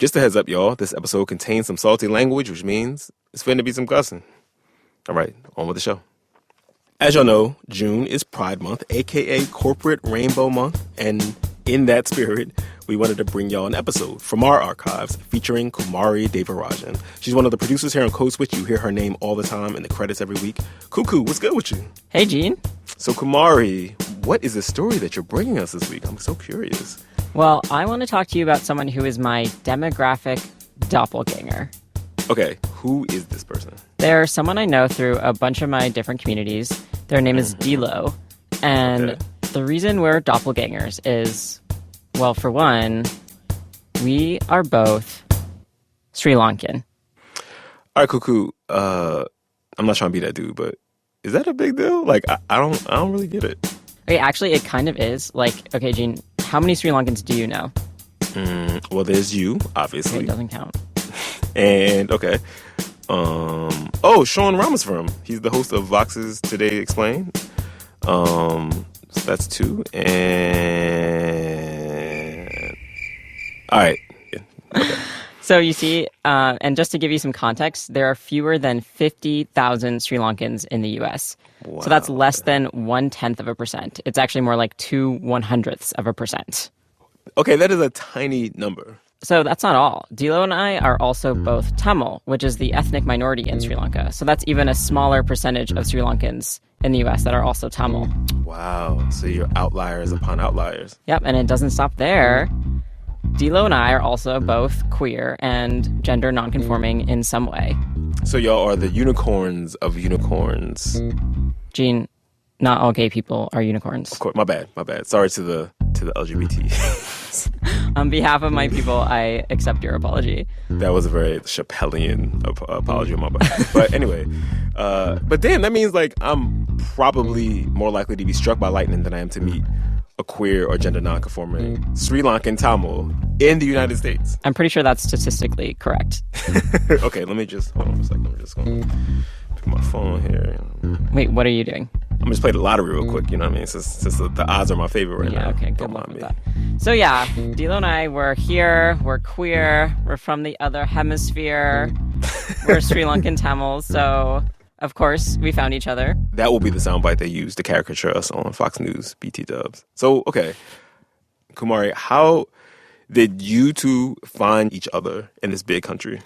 Just a heads up, y'all. This episode contains some salty language, which means it's finna be some cussing. All right, on with the show. As y'all know, June is Pride Month, a.k.a. Corporate Rainbow Month. And in that spirit, we wanted to bring y'all an episode from our archives featuring Kumari Devarajan. She's one of the producers here on Code Switch. You hear her name all the time in the credits every week. Cuckoo, what's good with you? Hey, Gene. So, Kumari, what is the story that you're bringing us this week? I'm so curious. Well, I want to talk to you about someone who is my demographic doppelganger. Okay, who is this person? They're someone I know through a bunch of my different communities. Their name is Dilo. And the reason we're doppelgangers is, well, for one, we are both Sri Lankan. All right, Cuckoo, I'm not trying to be that dude, but is that a big deal? Like, I don't really get it. Okay, actually, it kind of is. Like, okay, Gene, how many Sri Lankans do you know? Well, there's you, obviously. Okay, it doesn't count. And, okay. Sean Ramaswamy. He's the host of Vox's Today Explained. So that's two. And... all right. Yeah. Okay. So you see, and just to give you some context, there are fewer than 50,000 Sri Lankans in the U.S. Wow. So that's less than 0.1%. It's actually more like 0.02%. Okay, that is a tiny number. So that's not all. Dilo and I are also both Tamil, which is the ethnic minority in Sri Lanka. So that's even a smaller percentage of Sri Lankans in the U.S. that are also Tamil. Wow. So you're outliers upon outliers. Yep, and it doesn't stop there. Dilo and I are also both queer and gender nonconforming in some way. So y'all are the unicorns of unicorns. Gene, not all gay people are unicorns. Of course, my bad. Sorry to the LGBT. On behalf of my people, I accept your apology. That was a very Chappellian apology on my part. But anyway, but damn, that means like I'm probably more likely to be struck by lightning than I am to meet a queer or gender nonconforming Sri Lankan Tamil in the United States. I'm pretty sure that's statistically correct. Okay, hold on for a second. I'm just going to pick my phone here. Wait, what are you doing? I'm just playing the lottery real quick, you know what I mean? Since the odds are my favorite right now. Yeah, okay, good luck with that. So yeah, Dilo and I, we're here, we're queer, we're from the other hemisphere, we're Sri Lankan Tamils, so of course we found each other. That will be the soundbite they use to caricature us on Fox News, BT Dubs. So, okay, Kumari, how did you two find each other in this big country?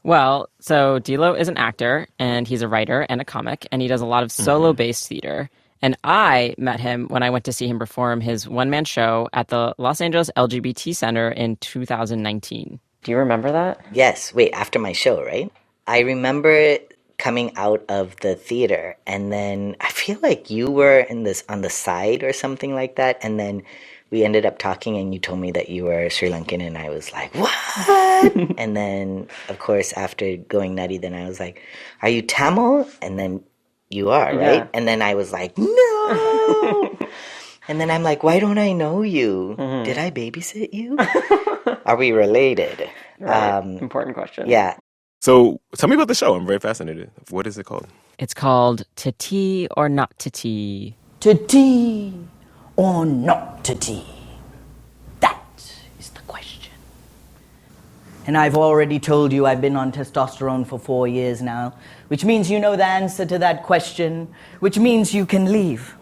Well, so Dilo is an actor, and he's a writer and a comic, and he does a lot of solo-based theater. And I met him when I went to see him perform his one-man show at the Los Angeles LGBT Center in 2019. Do you remember that? Yes. Wait, after my show, right? I remember coming out of the theater, and then I feel like you were on the side or something like that, and then we ended up talking and you told me that you were Sri Lankan and I was like, what? And then, of course, after going nutty, then I was like, are you Tamil? And then you are, right? Yeah. And then I was like, no! And then I'm like, why don't I know you? Did I babysit you? Are we related? Right. Important question. Yeah. So tell me about the show. I'm very fascinated. What is it called? It's called To Tea or Not to Tea. To tea or not to tea? That is the question. And I've already told you I've been on testosterone for 4 years now, which means you know the answer to that question, which means you can leave.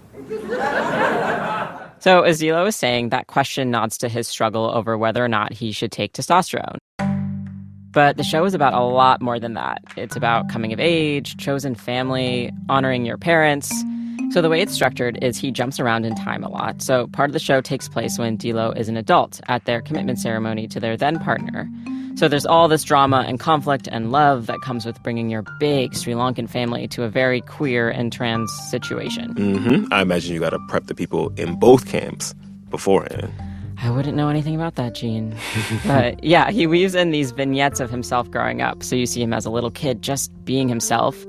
So as Dilo was saying, that question nods to his struggle over whether or not he should take testosterone. But the show is about a lot more than that. It's about coming of age, chosen family, honoring your parents. So the way it's structured is he jumps around in time a lot. So part of the show takes place when Dilo is an adult at their commitment ceremony to their then partner. So there's all this drama and conflict and love that comes with bringing your big Sri Lankan family to a very queer and trans situation. I imagine you got to prep the people in both camps beforehand. I wouldn't know anything about that, Gene. But yeah, he weaves in these vignettes of himself growing up. So you see him as a little kid just being himself.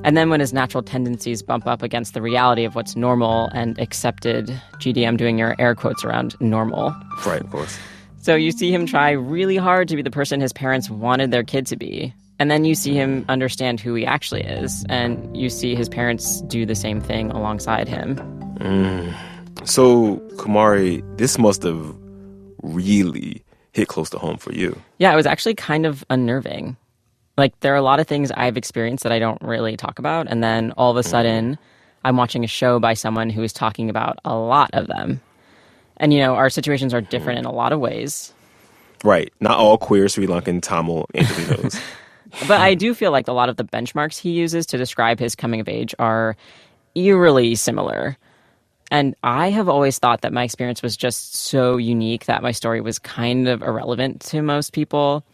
And then when his natural tendencies bump up against the reality of what's normal and accepted, GDM doing your air quotes around normal. Right, of course. So you see him try really hard to be the person his parents wanted their kid to be. And then you see him understand who he actually is. And you see his parents do the same thing alongside him. So, Kumari, this must have really hit close to home for you. Yeah, it was actually kind of unnerving. Like, there are a lot of things I've experienced that I don't really talk about, and then all of a sudden, I'm watching a show by someone who is talking about a lot of them. And, our situations are different in a lot of ways. Right. Not all queer Sri Lankan Tamil Angelinos. But I do feel like a lot of the benchmarks he uses to describe his coming of age are eerily similar. And I have always thought that my experience was just so unique that my story was kind of irrelevant to most people.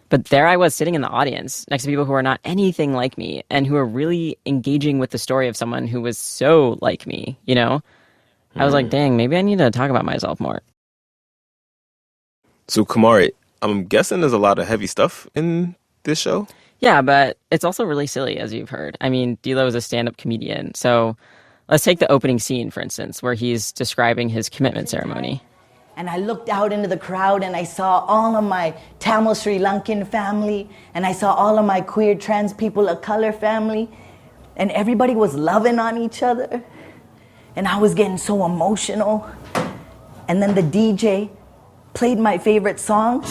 But there I was sitting in the audience next to people who are not anything like me and who are really engaging with the story of someone who was so like me, I was like, dang, maybe I need to talk about myself more. So, Kumari, I'm guessing there's a lot of heavy stuff in this show? Yeah, but it's also really silly, as you've heard. I mean, Dilo is a stand-up comedian. So let's take the opening scene, for instance, where he's describing his commitment ceremony. And I looked out into the crowd and I saw all of my Tamil Sri Lankan family, and I saw all of my queer trans people of color family, and everybody was loving on each other. And I was getting so emotional. And then the DJ played my favorite song.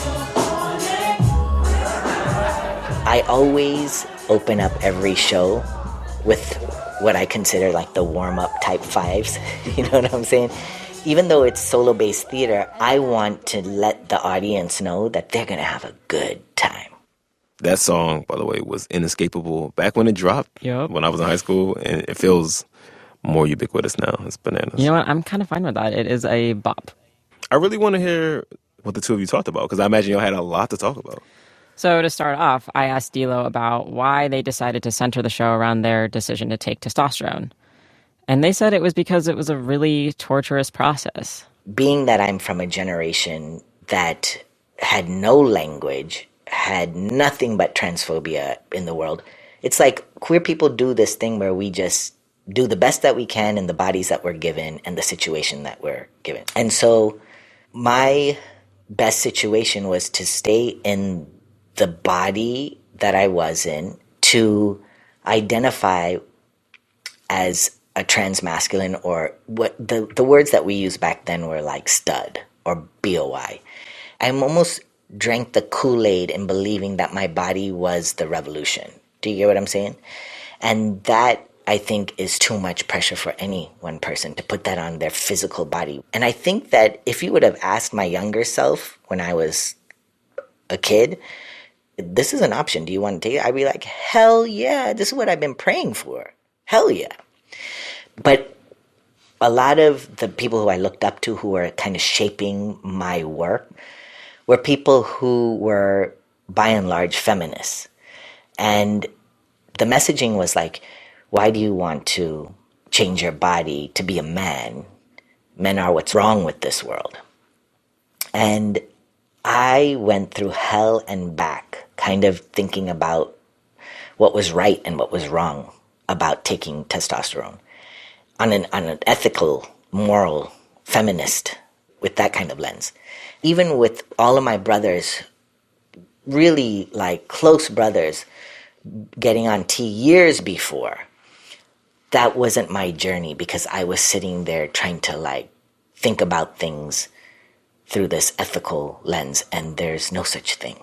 I always open up every show with what I consider like the warm-up type fives. You know what I'm saying? Even though it's solo-based theater, I want to let the audience know that they're going to have a good time. That song, by the way, was inescapable back when it dropped, when I was in high school, and it feels more ubiquitous now. It's bananas. You know what? I'm kind of fine with that. It is a bop. I really want to hear what the two of you talked about, because I imagine y'all had a lot to talk about. So to start off, I asked Dilo about why they decided to center the show around their decision to take testosterone. And they said it was because it was a really torturous process. Being that I'm from a generation that had no language, had nothing but transphobia in the world, it's like queer people do this thing where we just do the best that we can in the bodies that we're given and the situation that we're given. And so my best situation was to stay in the body that I was in, to identify as a transmasculine, or what the words that we used back then were like stud or BOI. I almost drank the Kool-Aid in believing that my body was the revolution. Do you get what I'm saying? And that, I think, is too much pressure for any one person to put that on their physical body. And I think that if you would have asked my younger self when I was a kid, this is an option, do you want to take it? I'd be like, hell yeah, this is what I've been praying for. Hell yeah. But a lot of the people who I looked up to who were kind of shaping my work were people who were, by and large, feminists. And the messaging was like, why do you want to change your body to be a man? Men are what's wrong with this world. And I went through hell and back, kind of thinking about what was right and what was wrong about taking testosterone on an ethical, moral, feminist, with that kind of lens. Even with all of my brothers, really like close brothers, getting on T years before, that wasn't my journey, because I was sitting there trying to like think about things through this ethical lens, and there's no such thing.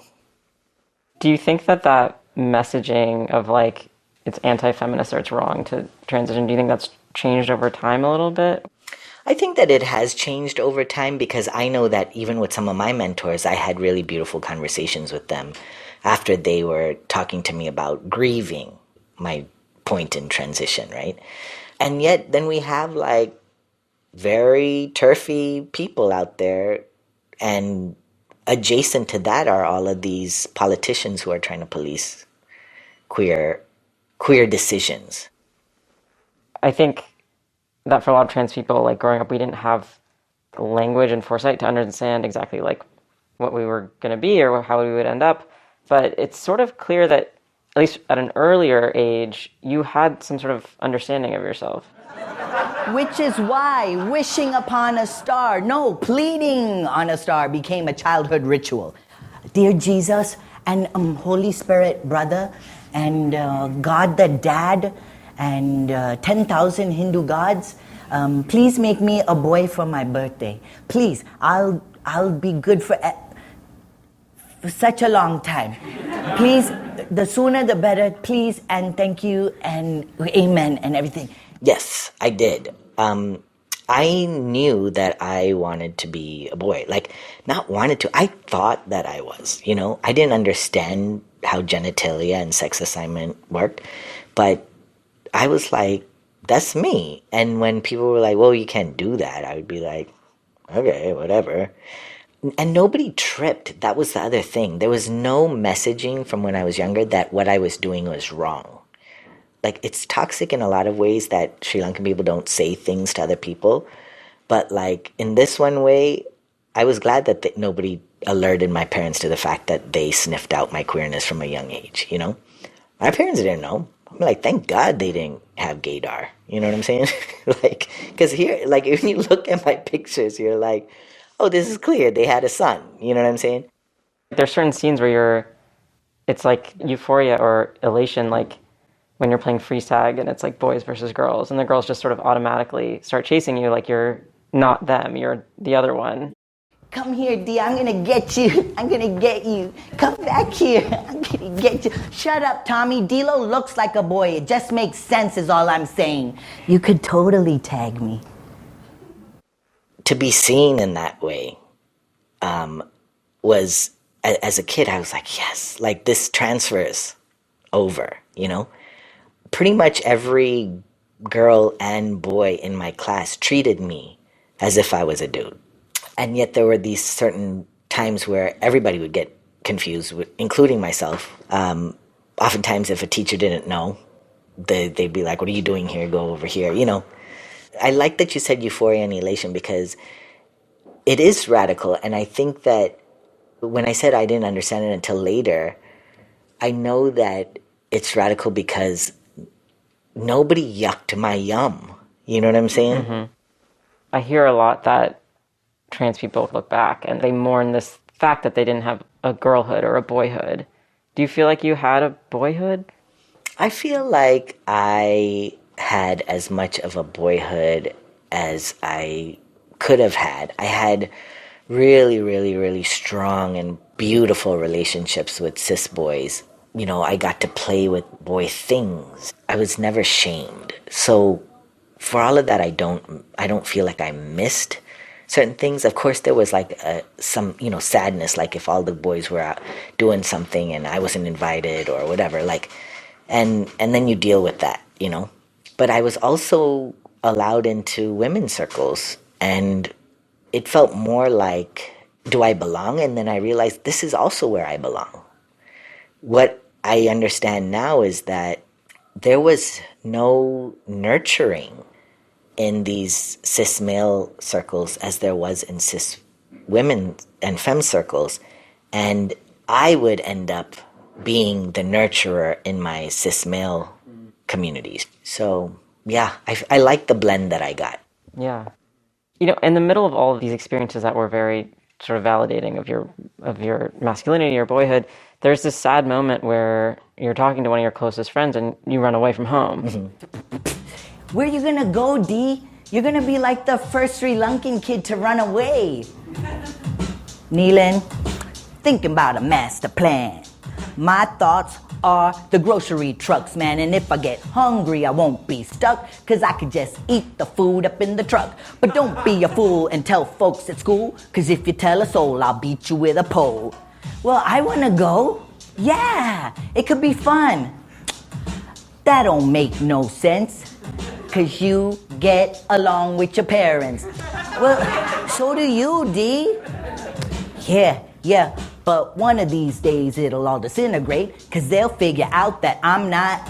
Do you think that messaging of like it's anti-feminist or it's wrong to transition, do you think that's changed over time a little bit? I think that it has changed over time, because I know that even with some of my mentors, I had really beautiful conversations with them after they were talking to me about grieving my point in transition, right? And yet then we have like very turfy people out there, and adjacent to that are all of these politicians who are trying to police queer decisions. I think that for a lot of trans people, like growing up, we didn't have language and foresight to understand exactly like what we were going to be or how we would end up. But it's sort of clear that, at least at an earlier age, you had some sort of understanding of yourself. Which is why wishing upon a star, no, pleading on a star became a childhood ritual. Dear Jesus and Holy Spirit brother and God the dad and 10,000 Hindu gods, please make me a boy for my birthday. Please, I'll be good for for such a long time. Please, the sooner the better, please, and thank you, and amen, and everything. Yes, I did. I knew that I wanted to be a boy. Like, not wanted to, I thought that I was, you know? I didn't understand how genitalia and sex assignment worked, but I was like, that's me. And when people were like, well, you can't do that, I would be like, okay, whatever. And nobody tripped. That was the other thing. There was no messaging from when I was younger that what I was doing was wrong. Like, it's toxic in a lot of ways that Sri Lankan people don't say things to other people. But, like, in this one way, I was glad that nobody alerted my parents to the fact that they sniffed out my queerness from a young age, you know? My parents didn't know. I'm like, thank God they didn't have gaydar. You know what I'm saying? Like, because here, like, if you look at my pictures, you're like, oh, this is clear. They had a son. You know what I'm saying? There's certain scenes where it's like euphoria or elation, like when you're playing free tag and it's like boys versus girls, and the girls just sort of automatically start chasing you like you're not them, you're the other one. Come here, D, I'm gonna get you. I'm gonna get you. Come back here. I'm gonna get you. Shut up, Tommy. Dilo looks like a boy. It just makes sense is all I'm saying. You could totally tag me. To be seen in that way was, as a kid, I was like, yes, like this transfers over, you know? Pretty much every girl and boy in my class treated me as if I was a dude. And yet there were these certain times where everybody would get confused, including myself. Oftentimes, if a teacher didn't know, they'd be like, what are you doing here? Go over here, you know? I like that you said euphoria and elation because it is radical. And I think that when I said I didn't understand it until later, I know that it's radical because nobody yucked my yum. You know what I'm saying? Mm-hmm. I hear a lot that trans people look back and they mourn this fact that they didn't have a girlhood or a boyhood. Do you feel like you had a boyhood? I feel like I had as much of a boyhood as I could have had. I had really, really, really strong and beautiful relationships with cis boys. You know, I got to play with boy things. I was never shamed. So for all of that, I don't feel like I missed certain things. Of course, there was like some, you know, sadness, like if all the boys were out doing something and I wasn't invited or whatever, like, and then you deal with that, you know. But I was also allowed into women's circles, and it felt more like, do I belong? And then I realized this is also where I belong. What I understand now is that there was no nurturing in these cis male circles as there was in cis women and femme circles. And I would end up being the nurturer in my cis male communities. So yeah, I like the blend that I got. Yeah. You know, in the middle of all of these experiences that were very sort of validating of your masculinity, your boyhood, there's this sad moment where you're talking to one of your closest friends and you run away from home. Mm-hmm. Where you gonna go, D? You're gonna be like the first Sri Lankan kid to run away. Neelan, thinking about a master plan. My thoughts are the grocery trucks, man. And if I get hungry, I won't be stuck, 'cause I could just eat the food up in the truck. But don't be a fool and tell folks at school, 'cause if you tell a soul, I'll beat you with a pole. Well, I wanna go. Yeah, it could be fun. That don't make no sense, 'cause you get along with your parents. Well, so do you, D. Yeah, but one of these days it'll all disintegrate, 'cause they'll figure out that I'm not.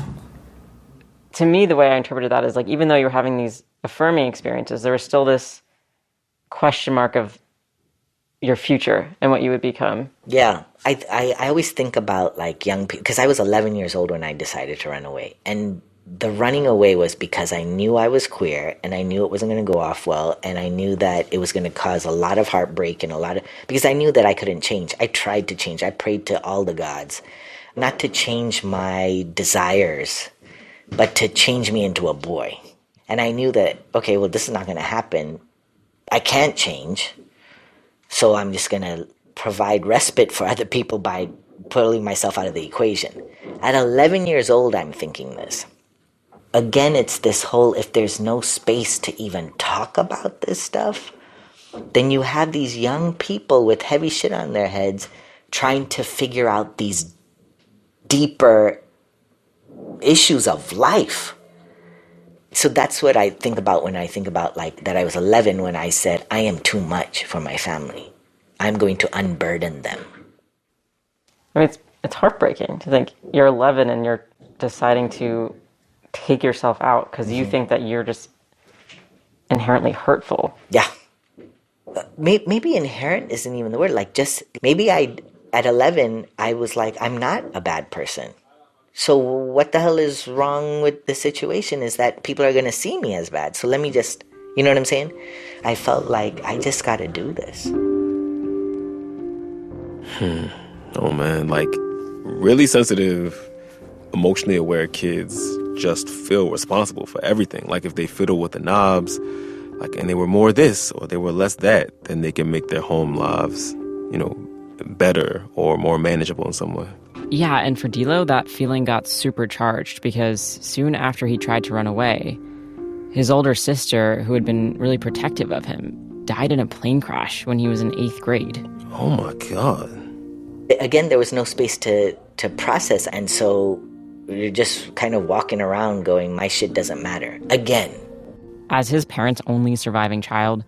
To me, the way I interpreted that is like, even though you were having these affirming experiences, there was still this question mark of your future and what you would become. Yeah, I always think about like young people, because I was 11 years old when I decided to run away. And the running away was because I knew I was queer and I knew it wasn't going to go off well, and I knew that it was going to cause a lot of heartbreak and because I knew that I couldn't change. I tried to change. I prayed to all the gods, not to change my desires, but to change me into a boy. And I knew that, okay, well, this is not going to happen. I can't change. So I'm just going to provide respite for other people by pulling myself out of the equation. At 11 years old, I'm thinking this. Again, it's this whole, if there's no space to even talk about this stuff, then you have these young people with heavy shit on their heads trying to figure out these deeper issues of life. So that's what I think about when I think about like that I was 11 when I said, I am too much for my family. I'm going to unburden them. I mean, it's heartbreaking to think you're 11 and you're deciding to take yourself out because you think that you're just inherently hurtful. Yeah. Maybe inherent isn't even the word. Like just, maybe at 11, I was like, I'm not a bad person. So what the hell is wrong with the situation is that people are going to see me as bad. So let me just, you know what I'm saying? I felt like I just got to do this. Oh man, like really sensitive, emotionally aware kids just feel responsible for everything. Like if they fiddle with the knobs, like, and they were more this or they were less that, then they can make their home lives, you know, better or more manageable in some way. Yeah, and for Dilo, that feeling got supercharged because soon after he tried to run away, his older sister, who had been really protective of him, died in a plane crash when he was in 8th grade. Oh my God. Again, there was no space to process, and so you're just kind of walking around going, my shit doesn't matter. Again. As his parents' only surviving child,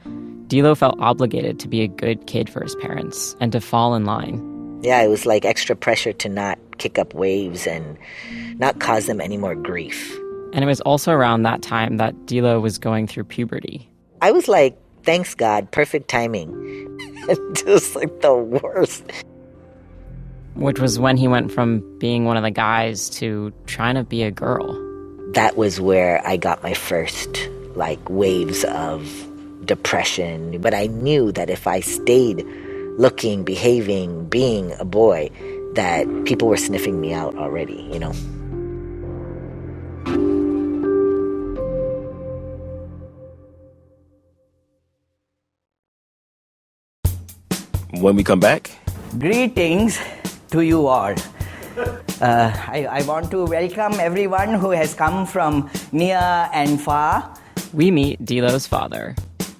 Dilo felt obligated to be a good kid for his parents and to fall in line. Yeah, it was like extra pressure to not kick up waves and not cause them any more grief. And it was also around that time that Dilo was going through puberty. I was like, thanks God, perfect timing. Just like the worst. Which was when he went from being one of the guys to trying to be a girl. That was where I got my first, like, waves of depression. But I knew that if I stayed looking, behaving, being a boy, that people were sniffing me out already, you know? When we come back, Greetings to you all. I want to welcome everyone who has come from near and far. We meet Dilo's father,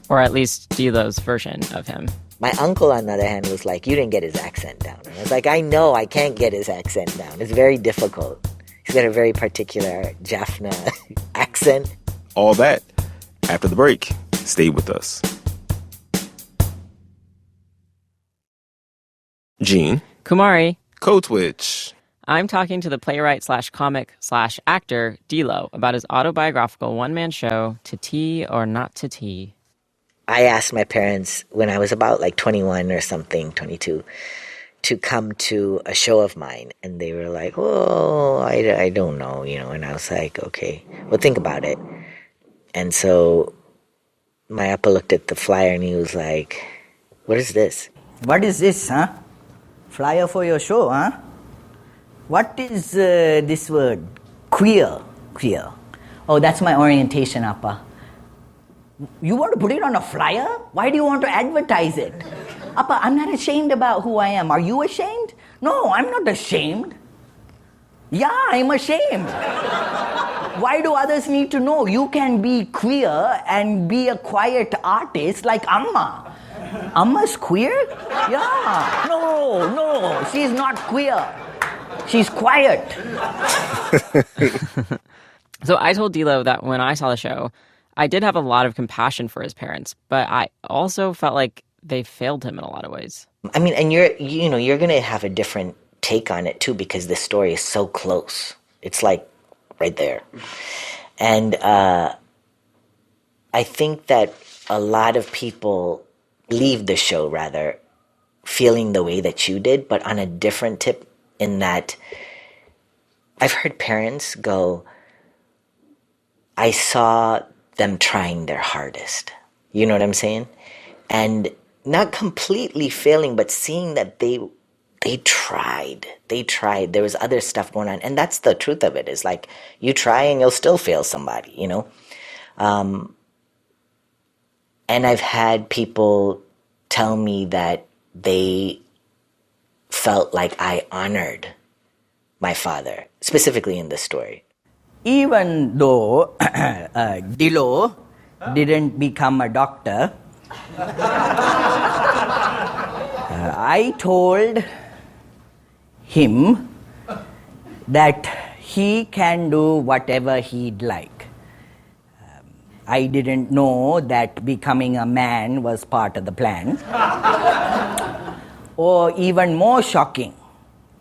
or at least Dilo's version of him. My uncle, on the other hand, was like, you didn't get his accent down. And I was like, I know, I can't get his accent down. It's very difficult. He's got a very particular Jaffna accent. all that after the break. Stay with us. Gene. Kumari. Code Switch. I'm talking to the playwright/comic/actor Dilo about his autobiographical one-man show, To Tea or Not to Tea. I asked my parents when I was about like 21 or something, 22, to come to a show of mine. And they were like, oh, I don't know, you know. And I was like, okay, well, think about it. And so my appa looked at the flyer and he was like, what is this? What is this, huh? Flyer for your show, huh? What is this word? Queer. Queer. Oh, that's my orientation, Appa. You want to put it on a flyer? Why do you want to advertise it? Appa, I'm not ashamed about who I am. Are you ashamed? No, I'm not ashamed. Yeah, I'm ashamed. Why do others need to know? You can be queer and be a quiet artist like Amma. Amma's queer? Yeah. No, she's not queer. She's quiet. So I told Dilo that when I saw the show, I did have a lot of compassion for his parents, but I also felt like they failed him in a lot of ways. I mean, and you're going to have a different take on it too, because this story is so close. It's like right there. And I think that a lot of people leave the show rather feeling the way that you did, but on a different tip, in that I've heard parents go, I saw them trying their hardest. You know what I'm saying? And not completely failing, but seeing that they tried. They tried. There was other stuff going on. And that's the truth of it, is like, you try and you'll still fail somebody, you know? And I've had people tell me that they felt like I honored my father, specifically in this story. Even though Dilo didn't become a doctor, I told him that he can do whatever he'd like. I didn't know that becoming a man was part of the plan. Or even more shocking,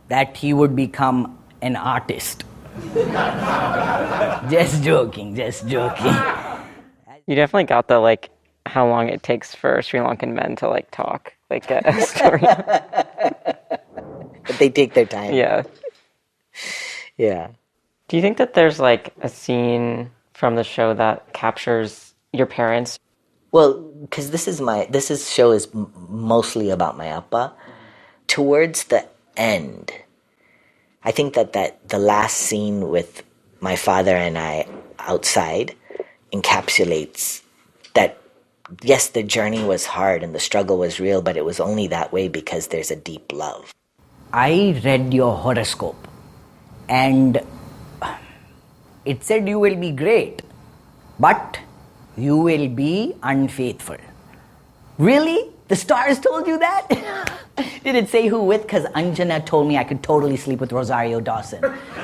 that he would become an artist. Just joking. You definitely got the, like, how long it takes for Sri Lankan men to, like, talk, like, a story. But they take their time. Yeah. Yeah. Do you think that there's, like, a scene from the show that captures your parents? Well, because this show is mostly about my appa. Towards the end, I think that the last scene with my father and I outside encapsulates that, yes, the journey was hard and the struggle was real, but it was only that way because there's a deep love. I read your horoscope and it said you will be great, but you will be unfaithful. Really? The stars told you that? Did it say who with? Because Anjana told me I could totally sleep with Rosario Dawson.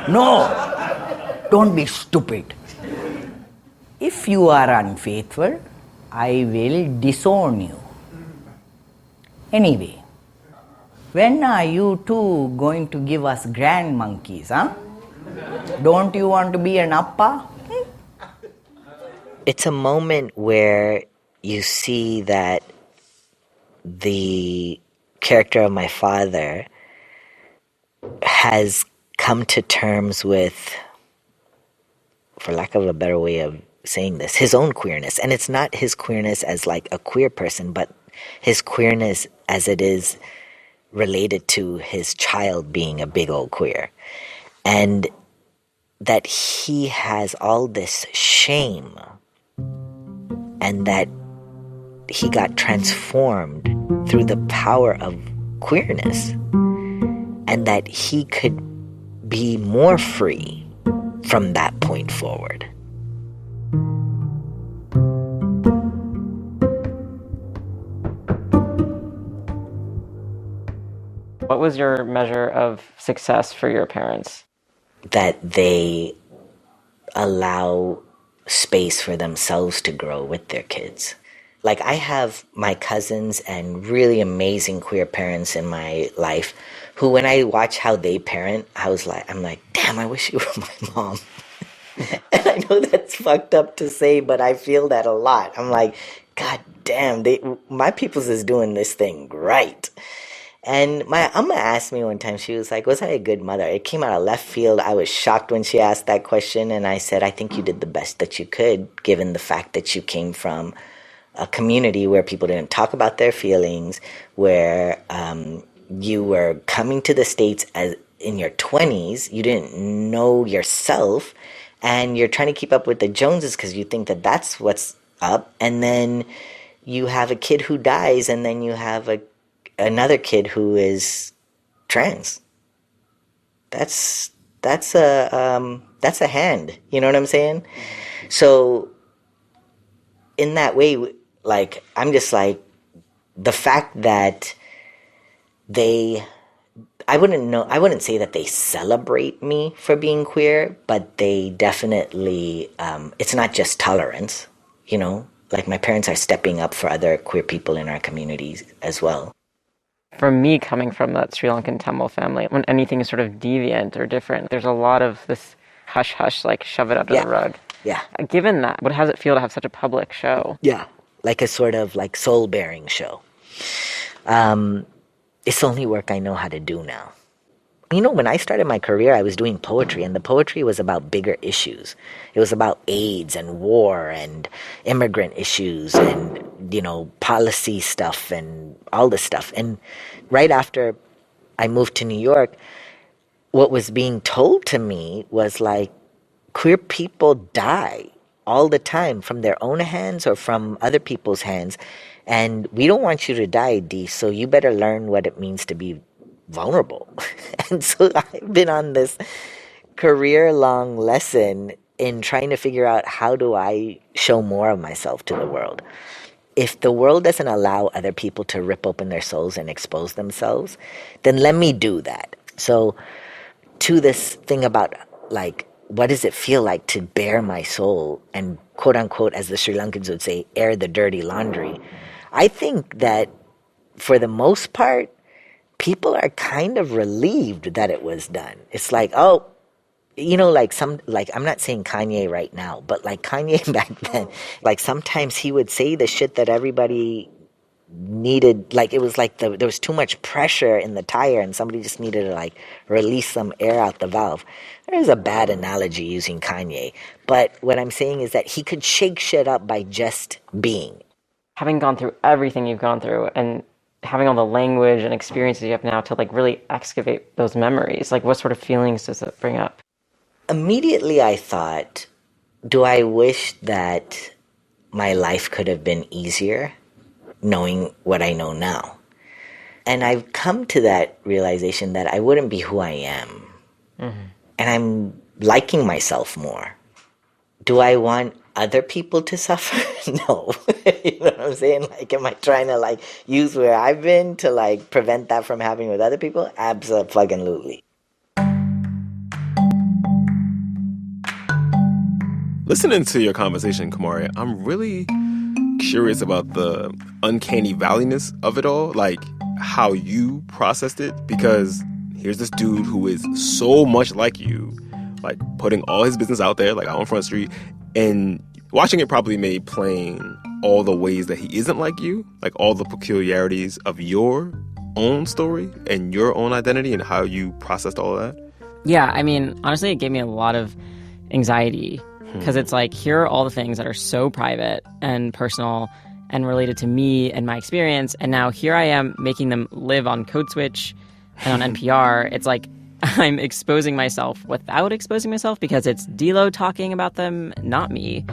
No! Don't be stupid. If you are unfaithful, I will disown you. Anyway, when are you two going to give us grand monkeys, huh? Don't you want to be an appa? It's a moment where you see that the character of my father has come to terms with, for lack of a better way of saying this, his own queerness. And it's not his queerness as like a queer person, but his queerness as it is related to his child being a big old queer. And that he has all this shame and that he got transformed through the power of queerness and that he could be more free from that point forward. What was your measure of success for your parents? That they allow space for themselves to grow with their kids. Like, I have my cousins and really amazing queer parents in my life who, when I watch how they parent, I'm like, damn, I wish you were my mom. And I know that's fucked up to say, but I feel that a lot. I'm like, God damn, my people's is doing this thing right. And my Amma asked me one time, she was like, was I a good mother? It came out of left field. I was shocked when she asked that question. And I said, I think you did the best that you could, given the fact that you came from a community where people didn't talk about their feelings, where you were coming to the States as in your 20s, you didn't know yourself, and you're trying to keep up with the Joneses because you think that that's what's up. And then you have a kid who dies, and then you have another kid who is trans. That's a hand. You know what I'm saying? So in that way, like, I'm just like, the fact that I wouldn't say that they celebrate me for being queer, but they definitely, it's not just tolerance, you know? Like, my parents are stepping up for other queer people in our communities as well. For me, coming from that Sri Lankan Tamil family, when anything is sort of deviant or different, there's a lot of this hush-hush, like, shove it under the rug. Yeah. Given that, what does it feel to have such a public show? Yeah, like a sort of, like, soul-bearing show. It's the only work I know how to do now. You know, when I started my career, I was doing poetry, and the poetry was about bigger issues. It was about AIDS and war and immigrant issues and, you know, policy stuff and all this stuff. And right after I moved to New York, what was being told to me was like, queer people die all the time from their own hands or from other people's hands. And we don't want you to die, D, so you better learn what it means to be vulnerable. And so I've been on this career-long lesson in trying to figure out, how do I show more of myself to the world? If the world doesn't allow other people to rip open their souls and expose themselves, then let me do that. So to this thing about, like, what does it feel like to bare my soul and, quote unquote, as the Sri Lankans would say, air the dirty laundry? I think that for the most part, people are kind of relieved that it was done. It's like, oh, like I'm not saying Kanye right now, but like Kanye back then, like sometimes he would say the shit that everybody needed. Like it was like there was too much pressure in the tire and somebody just needed to like release some air out the valve. There's a bad analogy using Kanye, but what I'm saying is that he could shake shit up by just being. Having gone through everything you've gone through and having all the language and experiences you have now to like really excavate those memories, like what sort of feelings does it bring up? Immediately I thought, do I wish that my life could have been easier knowing what I know now? And I've come to that realization that I wouldn't be who I am. Mm-hmm. And I'm liking myself more. Do I want other people to suffer? No. You know what I'm saying? Like, am I trying to like use where I've been to like prevent that from happening with other people? Abso-fucking-lutely. Listening to your conversation, Kumari, I'm really curious about the uncanny valleyness of it all, like how you processed it, because here's this dude who is so much like you, like putting all his business out there, like out on Front Street, and watching it probably made plain all the ways that he isn't like you, like all the peculiarities of your own story and your own identity and how you processed all of that. Yeah, I mean, honestly, it gave me a lot of anxiety. Because it's like, here are all the things that are so private and personal and related to me and my experience. And now here I am making them live on Code Switch and on NPR. It's like I'm exposing myself without exposing myself because it's Dilo talking about them, not me.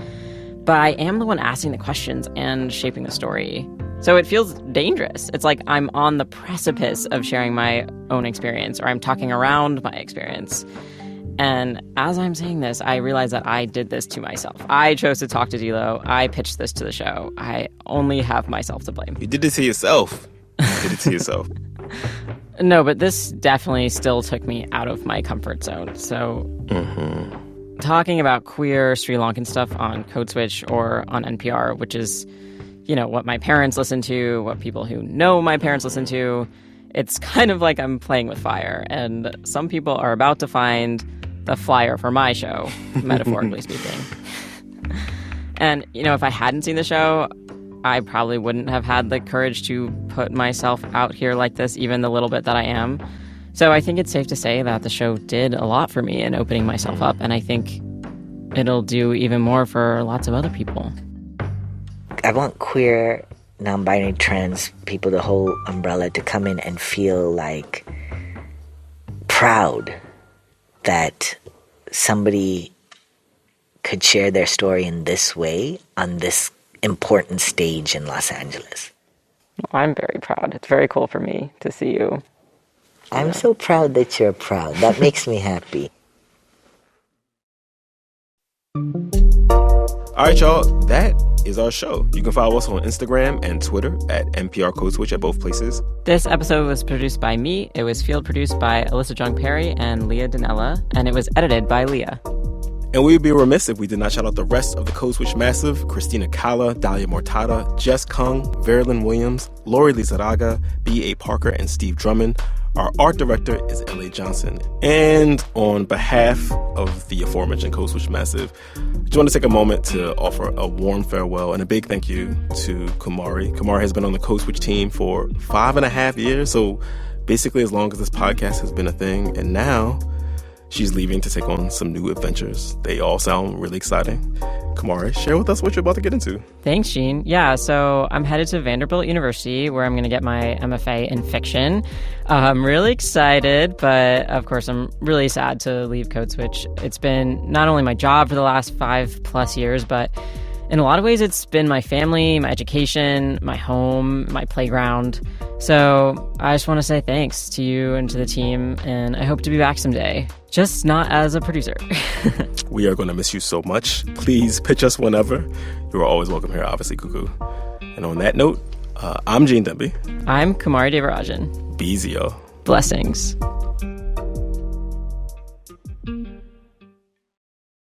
But I am the one asking the questions and shaping the story. So it feels dangerous. It's like I'm on the precipice of sharing my own experience, or I'm talking around my experience. And as I'm saying this, I realize that I did this to myself. I chose to talk to Dilo. I pitched this to the show. I only have myself to blame. You did it to yourself. You did it to yourself. No, but this definitely still took me out of my comfort zone. So talking about queer Sri Lankan stuff on Code Switch or on NPR, which is, what my parents listen to, what people who know my parents listen to, it's kind of like I'm playing with fire. And some people are about to find the flyer for my show, metaphorically speaking. And, if I hadn't seen the show, I probably wouldn't have had the courage to put myself out here like this, even the little bit that I am. So I think it's safe to say that the show did a lot for me in opening myself up, and I think it'll do even more for lots of other people. I want queer, non-binary, trans people, the whole umbrella, to come in and feel like proud that somebody could share their story in this way on this important stage in Los Angeles. Well, I'm very proud. It's very cool for me to see you. I'm so proud that you're proud. That makes me happy. All right, y'all, that is our show. You can follow us on Instagram and Twitter at NPR Code Switch at both places. This episode was produced by me. It was field produced by Alyssa Jung-Perry and Leah Dinella, and it was edited by Leah. And we would be remiss if we did not shout out the rest of the Code Switch Massive: Christina Kala, Dalia Mortada, Jess Kung, Verilyn Williams, Lori Lizarraga, B.A. Parker, and Steve Drummond. Our art director is L.A. Johnson. And on behalf of the aforementioned Code Switch Massive, I just want to take a moment to offer a warm farewell and a big thank you to Kumari. Kumari has been on the Code Switch team for 5.5 years, so basically as long as this podcast has been a thing. And now she's leaving to take on some new adventures. They all sound really exciting. Kumari, share with us what you're about to get into. Thanks, Gene. Yeah, so I'm headed to Vanderbilt University, where I'm going to get my MFA in fiction. I'm really excited, but of course I'm really sad to leave Code Switch. It's been not only my job for the last 5+ years, but In a lot of ways, it's been my family, my education, my home, my playground. So I just want to say thanks to you and to the team, and I hope to be back someday. Just not as a producer. We are going to miss you so much. Please pitch us whenever. You are always welcome here, obviously, Cuckoo. And on that note, I'm Gene Demby. I'm Kumari Devarajan. Be easy, yo. Blessings.